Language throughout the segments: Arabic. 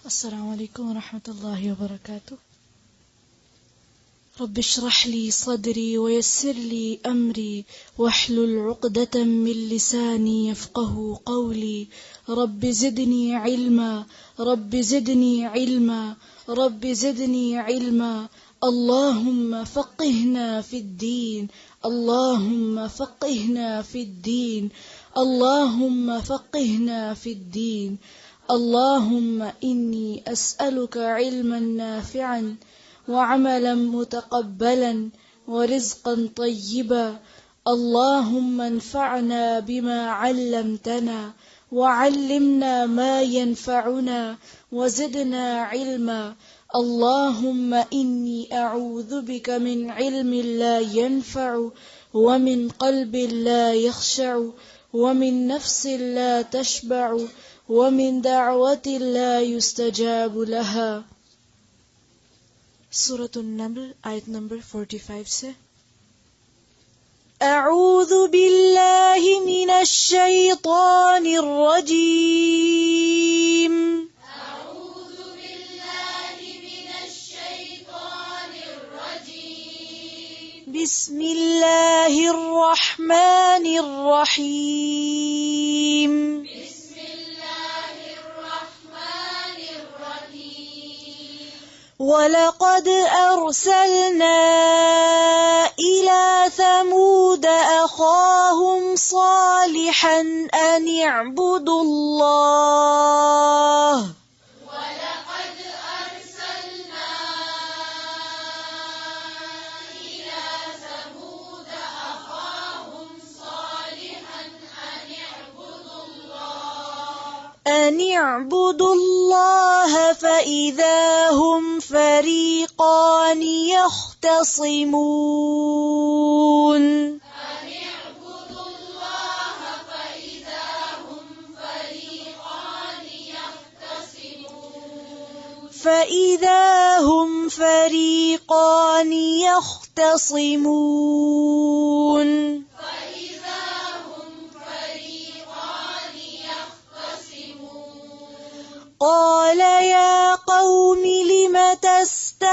السلام عليكم ورحمة الله وبركاته. رب اشرح لي صدري ويسر لي أمري واحلل عقدة من لساني يفقه قولي. رب زدني علما، رب زدني علما، رب زدني علما. اللهم فقهنا في الدين، اللهم فقهنا في الدين، اللهم فقهنا في الدين. اللهم إني أسألك علما نافعا وعملا متقبلا ورزقا طيبا. اللهم انفعنا بما علمتنا وعلمنا ما ينفعنا وزدنا علما. اللهم إني أعوذ بك من علم لا ينفع ومن قلب لا يخشع ومن نفس لا تشبع ومن دعوة لا يستجاب لها. سورة النمل آيت نمبر 45 से أعوذ بالله من الشيطان الرجيم. أعوذ بالله من الشيطان الرجيم. بسم الله الرحمن الرحيم. بسم الله الرحمن الرحيم. ولقد أرسلنا إلى ثمود أخاهم صالحا أن اعبدوا الله. ولقد أرسلنا إلى ثمود أخاهم صالحا أن اعبدوا الله فإذا هم فريقان يختصمون. فإذا هم فريقان يختصمون. قال يا قوم لم تستعجلون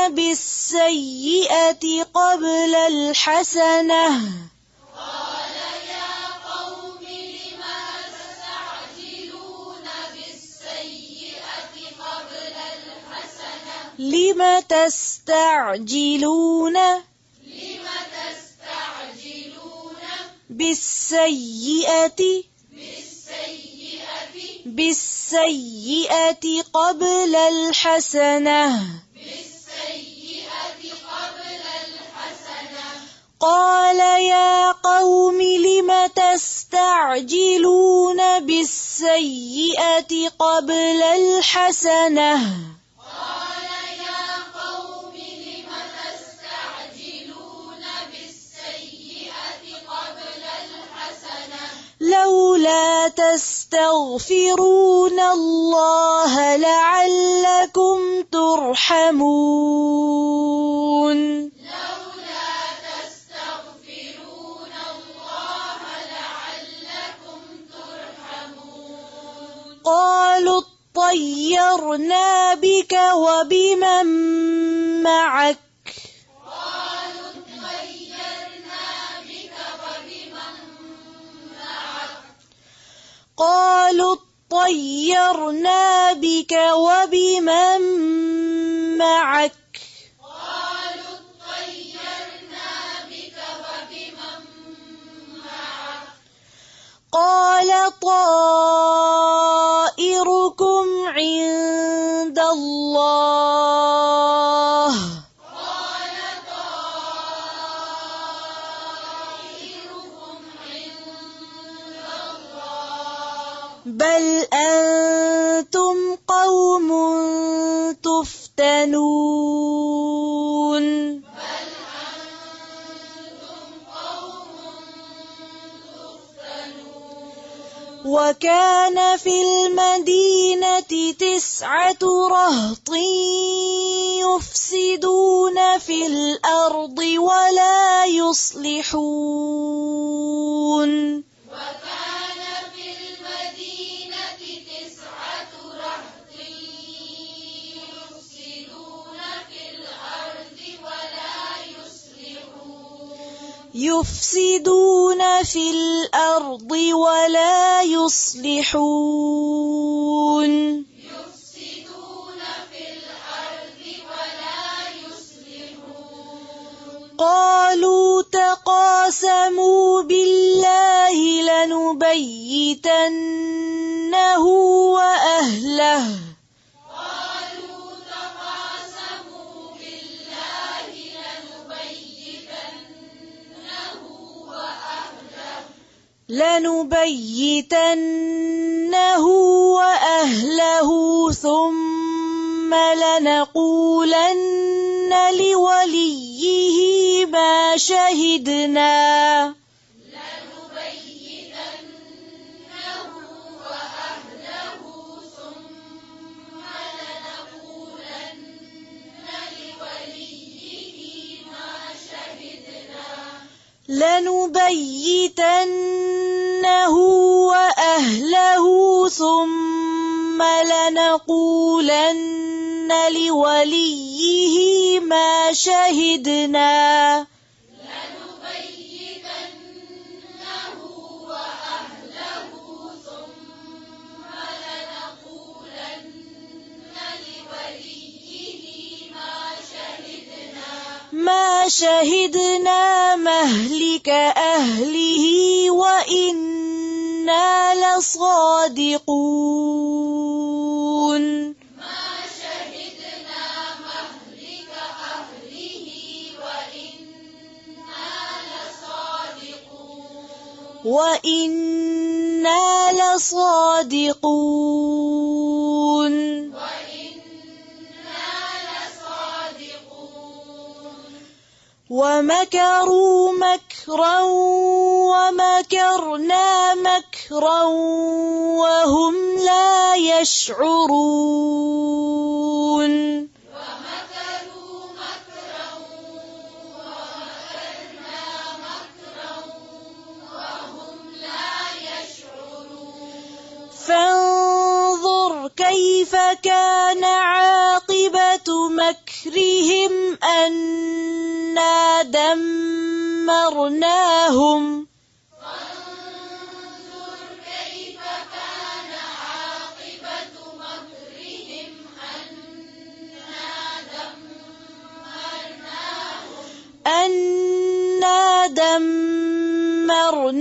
بالسيئة قبل الحسنة. لم تستعجلون بالسيئة قبل الحسنة. قال يا قوم لم تستعجلون بالسيئة قبل الحسنة. لولا تستغفرون الله لعلكم ترحمون. قالوا اطيرنا بك وبمن معك. قالوا اطيرنا بك وبمن معك. قال طائركم عند الله. بل أنتم قوم تفتنون. وكان في المدينة 9 رهط يفسدون في الأرض ولا يصلحون. وكان في المدينة 9 رهط يفسدون في الأرض ولا يصلحون قالوا تقاسموا بالله لنبيتنه وأهله ثم لنقولن لوليه ما شهدنا لنبيتنه وأهله ثم لنقولن لوليه ما شهدنا ما شهدنا مهلك أهله وإنا لصادقون وإنا لصادقون ومكروا مكرا ومكرنا مكرا وهم لا يشعرون فانظر كيف كان عاقبة مكرهم أنا دمرناهم أنا دمرناهم